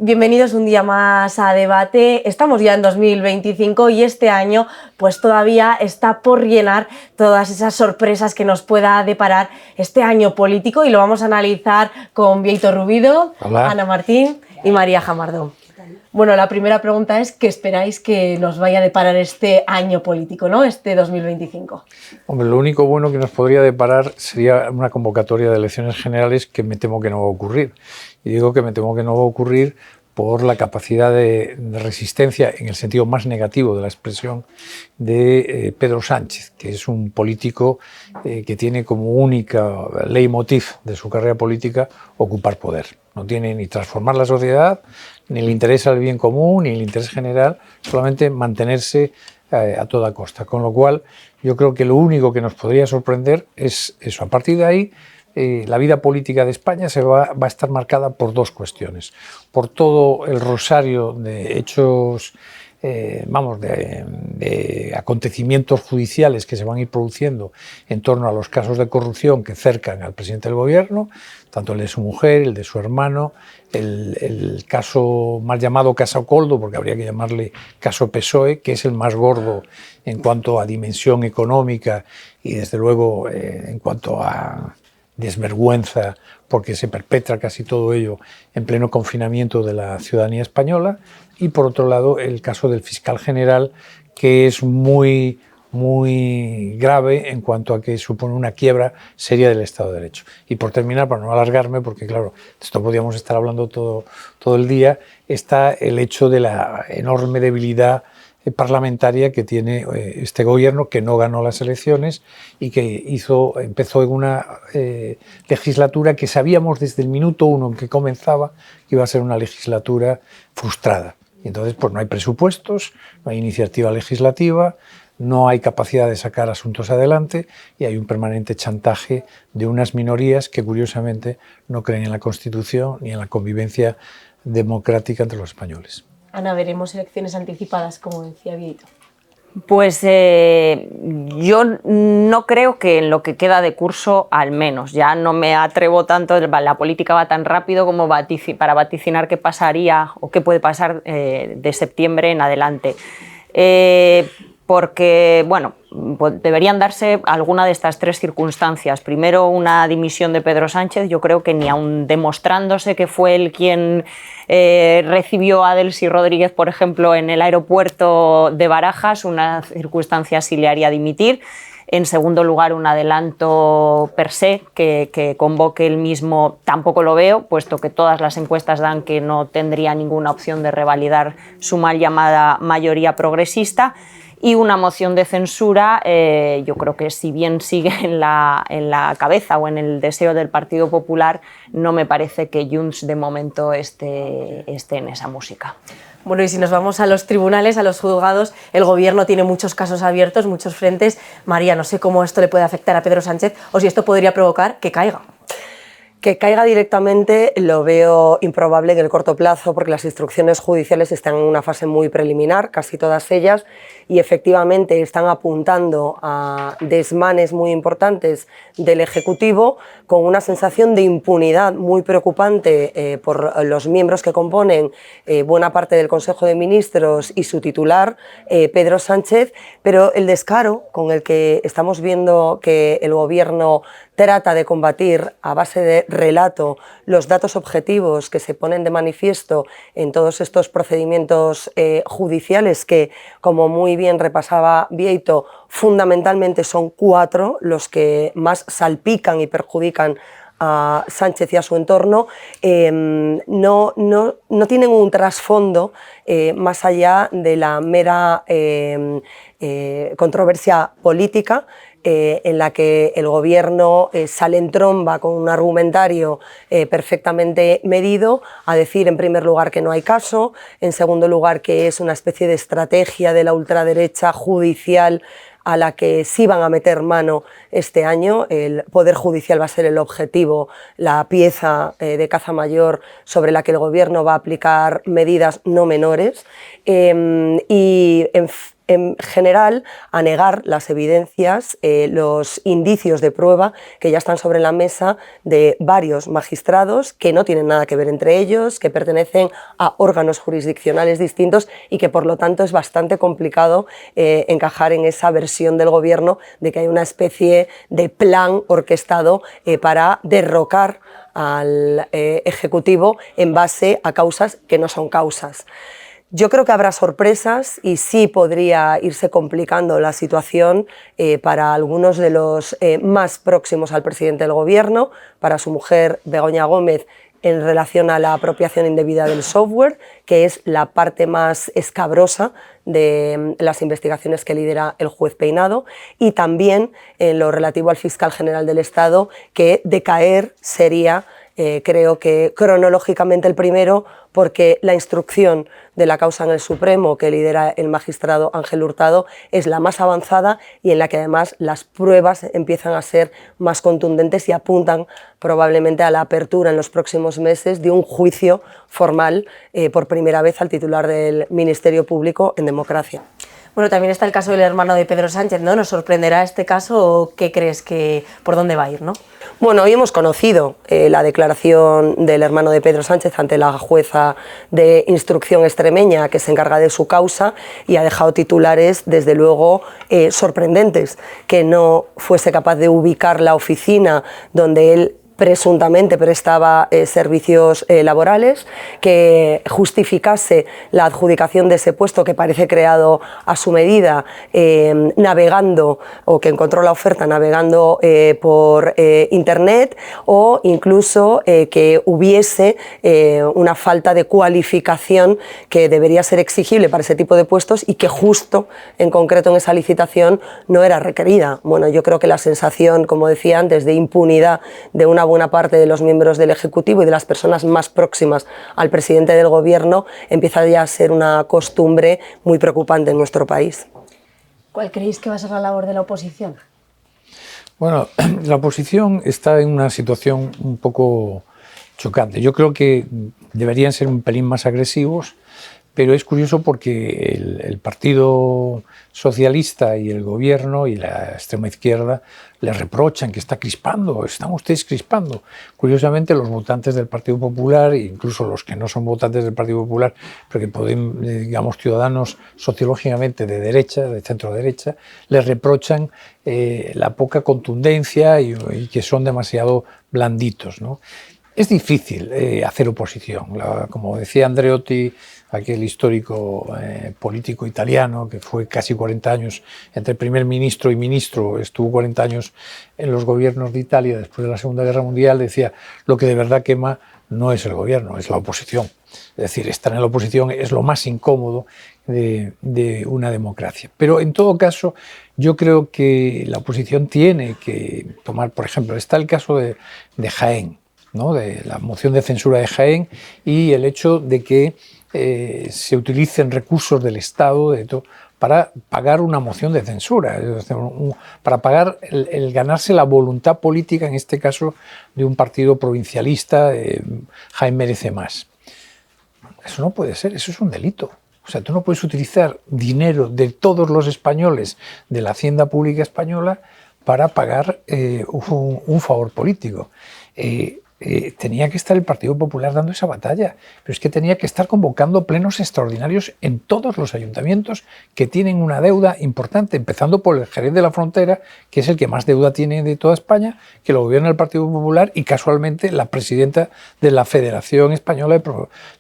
Bienvenidos un día más a Debate. Estamos ya en 2025 y este año pues todavía está por llenar todas esas sorpresas que nos pueda deparar este año político, y lo vamos a analizar con Bieito Rubido, Hola. Ana Martín y María Jamardón. Bueno, la primera pregunta es: ¿qué esperáis que nos vaya a deparar este año político, ¿no? Este 2025? Hombre, lo único bueno que nos podría deparar sería una convocatoria de elecciones generales, que me temo que no va a ocurrir. Y digo que me temo que no va a ocurrir por la capacidad de resistencia, en el sentido más negativo de la expresión, de Pedro Sánchez, que es un político que tiene como única leitmotiv de su carrera política ocupar poder. No tiene ni transformar la sociedad, ni le interesa el bien común, ni el interés general, solamente mantenerse a toda costa. Con lo cual, yo creo que lo único que nos podría sorprender es eso. A partir de ahí, la vida política de España va a estar marcada por dos cuestiones: por todo el rosario de hechos, de acontecimientos judiciales que se van a ir produciendo en torno a los casos de corrupción que cercan al presidente del gobierno, tanto el de su mujer, el de su hermano, el caso más llamado caso Coldo, porque habría que llamarle caso PSOE, que es el más gordo en cuanto a dimensión económica y desde luego en cuanto a desvergüenza, porque se perpetra casi todo ello en pleno confinamiento de la ciudadanía española. Y por otro lado, el caso del fiscal general, que es muy grave en cuanto a que supone una quiebra seria del Estado de Derecho. Y por terminar, para no alargarme, porque claro, de esto podríamos estar hablando todo el día, está el hecho de la enorme debilidad parlamentaria que tiene este gobierno, que no ganó las elecciones y que empezó en una legislatura que sabíamos desde el minuto uno en que comenzaba que iba a ser una legislatura frustrada. Y entonces pues no hay presupuestos, no hay iniciativa legislativa, no hay capacidad de sacar asuntos adelante y hay un permanente chantaje de unas minorías que curiosamente no creen en la Constitución ni en la convivencia democrática entre los españoles. Ana, ¿veremos elecciones anticipadas, como decía Bieito? Pues yo no creo que en lo que queda de curso, al menos, ya no me atrevo tanto, la política va tan rápido como para vaticinar qué pasaría o qué puede pasar de septiembre en adelante. Porque, bueno, deberían darse alguna de estas tres circunstancias. Primero, una dimisión de Pedro Sánchez. Yo creo que ni aun demostrándose que fue él quien recibió a Delcy Rodríguez, por ejemplo, en el aeropuerto de Barajas, una circunstancia así le haría dimitir. En segundo lugar, un adelanto per se que convoque él mismo tampoco lo veo, puesto que todas las encuestas dan que no tendría ninguna opción de revalidar su mal llamada mayoría progresista. Y una moción de censura, yo creo que si bien sigue en la cabeza o en el deseo del Partido Popular, no me parece que Junts de momento esté en esa música. Bueno, y si nos vamos a los tribunales, a los juzgados, el gobierno tiene muchos casos abiertos, muchos frentes. María, no sé cómo esto le puede afectar a Pedro Sánchez o si esto podría provocar que caiga. Que caiga directamente lo veo improbable en el corto plazo, porque las instrucciones judiciales están en una fase muy preliminar, casi todas ellas, y efectivamente están apuntando a desmanes muy importantes del Ejecutivo, con una sensación de impunidad muy preocupante por los miembros que componen buena parte del Consejo de Ministros y su titular, Pedro Sánchez, pero el descaro con el que estamos viendo que el Gobierno trata de combatir a base de relato los datos objetivos que se ponen de manifiesto en todos estos procedimientos judiciales que, como muy bien repasaba Bieito, fundamentalmente son 4 los que más salpican y perjudican a Sánchez y a su entorno, no tienen un trasfondo más allá de la mera controversia política, en la que el gobierno sale en tromba con un argumentario perfectamente medido a decir, en primer lugar, que no hay caso, en segundo lugar, que es una especie de estrategia de la ultraderecha judicial a la que sí van a meter mano este año. El Poder Judicial va a ser el objetivo, la pieza de caza mayor sobre la que el gobierno va a aplicar medidas no menores. Y en general a negar las evidencias, los indicios de prueba que ya están sobre la mesa de varios magistrados que no tienen nada que ver entre ellos, que pertenecen a órganos jurisdiccionales distintos y que por lo tanto es bastante complicado encajar en esa versión del gobierno de que hay una especie de plan orquestado para derrocar al Ejecutivo en base a causas que no son causas. Yo creo que habrá sorpresas y sí podría irse complicando la situación para algunos de los más próximos al presidente del Gobierno, para su mujer Begoña Gómez, en relación a la apropiación indebida del software, que es la parte más escabrosa de las investigaciones que lidera el juez Peinado, y también en lo relativo al fiscal general del Estado, que decaer sería, creo que cronológicamente el primero, porque la instrucción de la causa en el Supremo que lidera el magistrado Ángel Hurtado es la más avanzada y en la que además las pruebas empiezan a ser más contundentes y apuntan probablemente a la apertura en los próximos meses de un juicio formal por primera vez al titular del Ministerio Público en democracia. Bueno, también está el caso del hermano de Pedro Sánchez, ¿no? ¿Nos sorprenderá este caso o qué crees que por dónde va a ir, no? Bueno, hoy hemos conocido la declaración del hermano de Pedro Sánchez ante la jueza de instrucción extremeña que se encarga de su causa y ha dejado titulares, desde luego, sorprendentes, que no fuese capaz de ubicar la oficina donde él presuntamente prestaba servicios laborales, que justificase la adjudicación de ese puesto que parece creado a su medida, navegando, o que encontró la oferta navegando por internet, o incluso que hubiese una falta de cualificación que debería ser exigible para ese tipo de puestos y que justo en concreto en esa licitación no era requerida. Bueno, yo creo que la sensación, como decía antes, de impunidad de una buena parte de los miembros del Ejecutivo y de las personas más próximas al presidente del Gobierno empieza ya a ser una costumbre muy preocupante en nuestro país. ¿Cuál creéis que va a ser la labor de la oposición? Bueno, la oposición está en una situación un poco chocante. Yo creo que deberían ser un pelín más agresivos, pero es curioso porque el Partido Socialista y el Gobierno y la extrema izquierda le reprochan que está crispando, están ustedes crispando. Curiosamente, los votantes del Partido Popular, incluso los que no son votantes del Partido Popular, pero que pueden, digamos, ciudadanos sociológicamente de derecha, de centro-derecha, les reprochan la poca contundencia y que son demasiado blanditos, ¿no? Es difícil hacer oposición. Como decía Andreotti, aquel histórico político italiano que fue casi 40 años entre primer ministro y ministro, estuvo 40 años en los gobiernos de Italia después de la Segunda Guerra Mundial, decía: lo que de verdad quema no es el gobierno, es la oposición. Es decir, estar en la oposición es lo más incómodo de una democracia. Pero en todo caso, yo creo que la oposición tiene que tomar, por ejemplo, está el caso de Jaén, ¿no? De la moción de censura de Jaén y el hecho de que se utilicen recursos del Estado para pagar una moción de censura, para pagar el ganarse la voluntad política, en este caso de un partido provincialista, Jaén Merece Más. Eso no puede ser, eso es un delito. O sea, tú no puedes utilizar dinero de todos los españoles, de la hacienda pública española, para pagar un favor político. Tenía que estar el Partido Popular dando esa batalla, pero es que tenía que estar convocando plenos extraordinarios en todos los ayuntamientos que tienen una deuda importante, empezando por el Jerez de la Frontera, que es el que más deuda tiene de toda España, que lo gobierna el Partido Popular y casualmente la presidenta de la Federación Española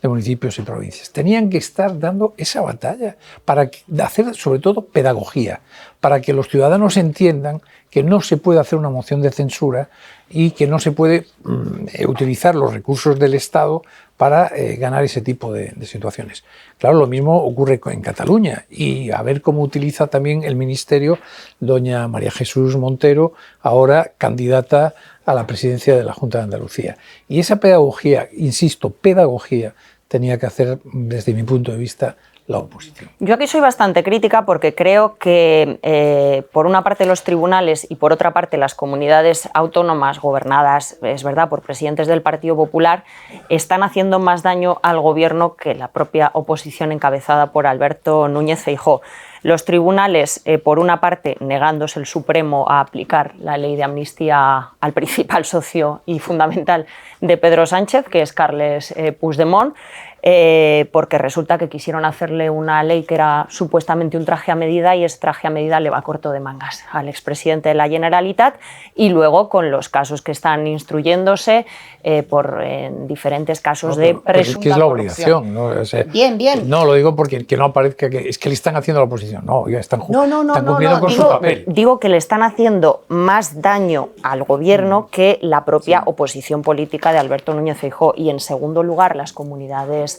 de Municipios y Provincias. Tenían que estar dando esa batalla para hacer sobre todo pedagogía, para que los ciudadanos entiendan que no se puede hacer una moción de censura y que no se puede utilizar los recursos del Estado para ganar ese tipo de situaciones. Claro, lo mismo ocurre en Cataluña y a ver cómo utiliza también el Ministerio doña María Jesús Montero, ahora candidata a la presidencia de la Junta de Andalucía. Y esa pedagogía, insisto, pedagogía, tenía que hacer, desde mi punto de vista, la oposición. Yo aquí soy bastante crítica porque creo que por una parte los tribunales y por otra parte las comunidades autónomas gobernadas, es verdad, por presidentes del Partido Popular, están haciendo más daño al gobierno que la propia oposición encabezada por Alberto Núñez Feijóo. Los tribunales, por una parte, negándose el Supremo a aplicar la ley de amnistía al principal socio y fundamental de Pedro Sánchez, que es Carles Puigdemont, porque resulta que quisieron hacerle una ley que era supuestamente un traje a medida y ese traje a medida le va corto de mangas al expresidente de la Generalitat, y luego con los casos que están instruyéndose por diferentes casos de presunta que es la corrupción. obligación, ¿no? O sea, Bien. No, lo digo porque que no aparezca que es que le están haciendo la oposición. No, ya están cumpliendo con su papel. Digo que le están haciendo más daño al gobierno que la propia oposición política de Alberto Núñez Feijóo, y en segundo lugar las comunidades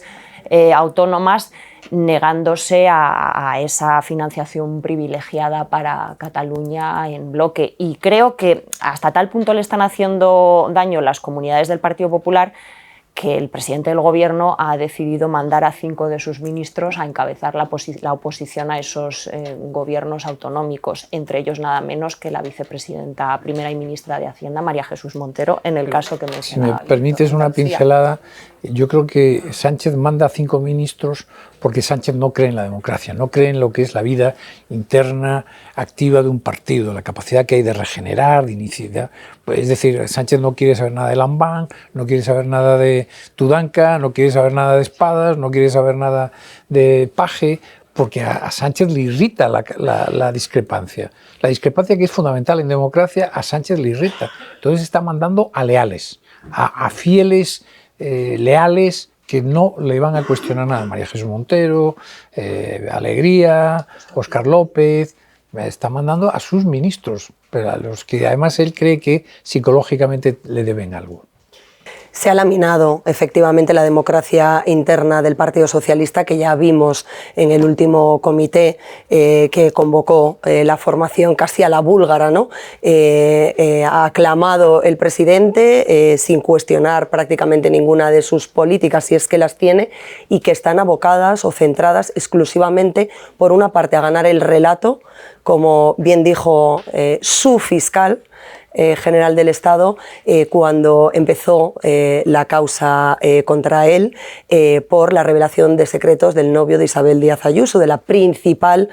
autónomas negándose a esa financiación privilegiada para Cataluña en bloque. Y creo que hasta tal punto le están haciendo daño las comunidades del Partido Popular que el presidente del Gobierno ha decidido mandar a 5 de sus ministros a encabezar la oposición a esos gobiernos autonómicos, entre ellos nada menos que la vicepresidenta primera y ministra de Hacienda, María Jesús Montero, en el caso que mencionaba. Si me permites una pincelada, yo creo que Sánchez manda a 5 ministros porque Sánchez no cree en la democracia, no cree en lo que es la vida interna activa de un partido, la capacidad que hay de regenerar, de iniciar. Es decir, Sánchez no quiere saber nada de Lambán, no quiere saber nada de Tudanca, no quiere saber nada de Espadas, no quiere saber nada de Paje, porque a Sánchez le irrita la discrepancia. La discrepancia, que es fundamental en democracia, a Sánchez le irrita. Entonces está mandando a leales, a fieles, leales, que no le van a cuestionar nada. María Jesús Montero, Alegría, Óscar López, está mandando a sus ministros, pero a los que además él cree que psicológicamente le deben algo. Se ha laminado efectivamente la democracia interna del Partido Socialista, que ya vimos en el último comité que convocó la formación casi a la búlgara, ¿no? Ha aclamado el presidente sin cuestionar prácticamente ninguna de sus políticas, si es que las tiene, y que están abocadas o centradas exclusivamente, por una parte, a ganar el relato, como bien dijo su fiscal general del Estado cuando empezó la causa contra él por la revelación de secretos del novio de Isabel Díaz Ayuso, de la principal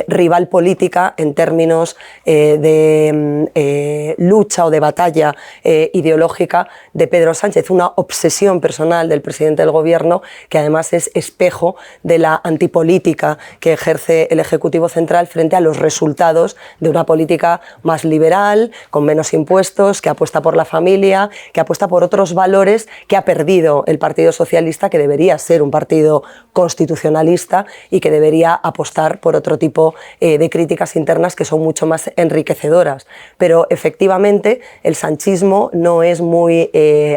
rival política en términos de lucha o de batalla ideológica de Pedro Sánchez, una obsesión personal del presidente del Gobierno, que además es espejo de la antipolítica que ejerce el Ejecutivo Central frente a los resultados de una política más liberal, con menos impuestos, que apuesta por la familia, que apuesta por otros valores que ha perdido el Partido Socialista, que debería ser un partido constitucionalista y que debería apostar por otro tipo de críticas internas que son mucho más enriquecedoras. Pero efectivamente el sanchismo no es muy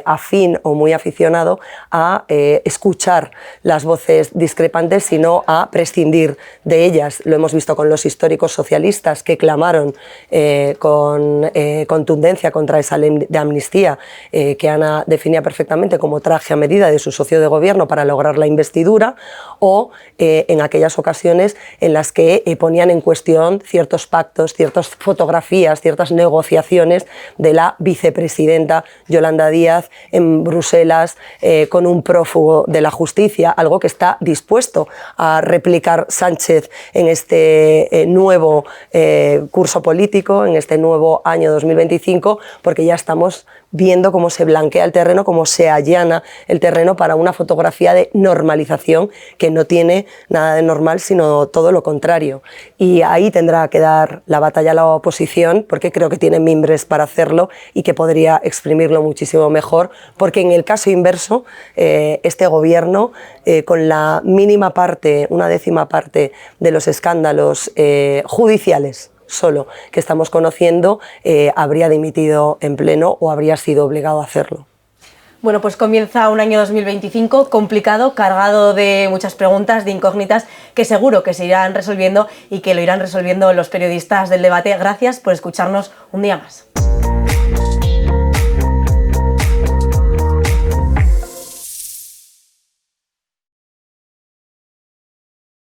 afín o muy aficionado a escuchar las voces discrepantes, sino a prescindir de ellas. Lo hemos visto con los históricos socialistas, que clamaron con contundencia contra esa ley de amnistía que Ana definía perfectamente como traje a medida de su socio de gobierno para lograr la investidura, o en aquellas ocasiones en las que ponían en cuestión ciertos pactos, ciertas fotografías, ciertas negociaciones de la vicepresidenta Yolanda Díaz en Bruselas con un prófugo de la justicia, algo que está dispuesto a replicar Sánchez en este nuevo curso político, en este nuevo año 2025, porque ya estamos viendo cómo se blanquea el terreno, cómo se allana el terreno para una fotografía de normalización que no tiene nada de normal, sino todo lo contrario. Y ahí tendrá que dar la batalla a la oposición, porque creo que tiene mimbres para hacerlo y que podría exprimirlo muchísimo mejor, porque en el caso inverso, este gobierno, con la mínima parte, una décima parte de los escándalos judiciales solo que estamos conociendo, habría dimitido en pleno o habría sido obligado a hacerlo. Bueno, pues comienza un año 2025 complicado, cargado de muchas preguntas, de incógnitas, que seguro que se irán resolviendo y que lo irán resolviendo los periodistas del debate. Gracias por escucharnos un día más.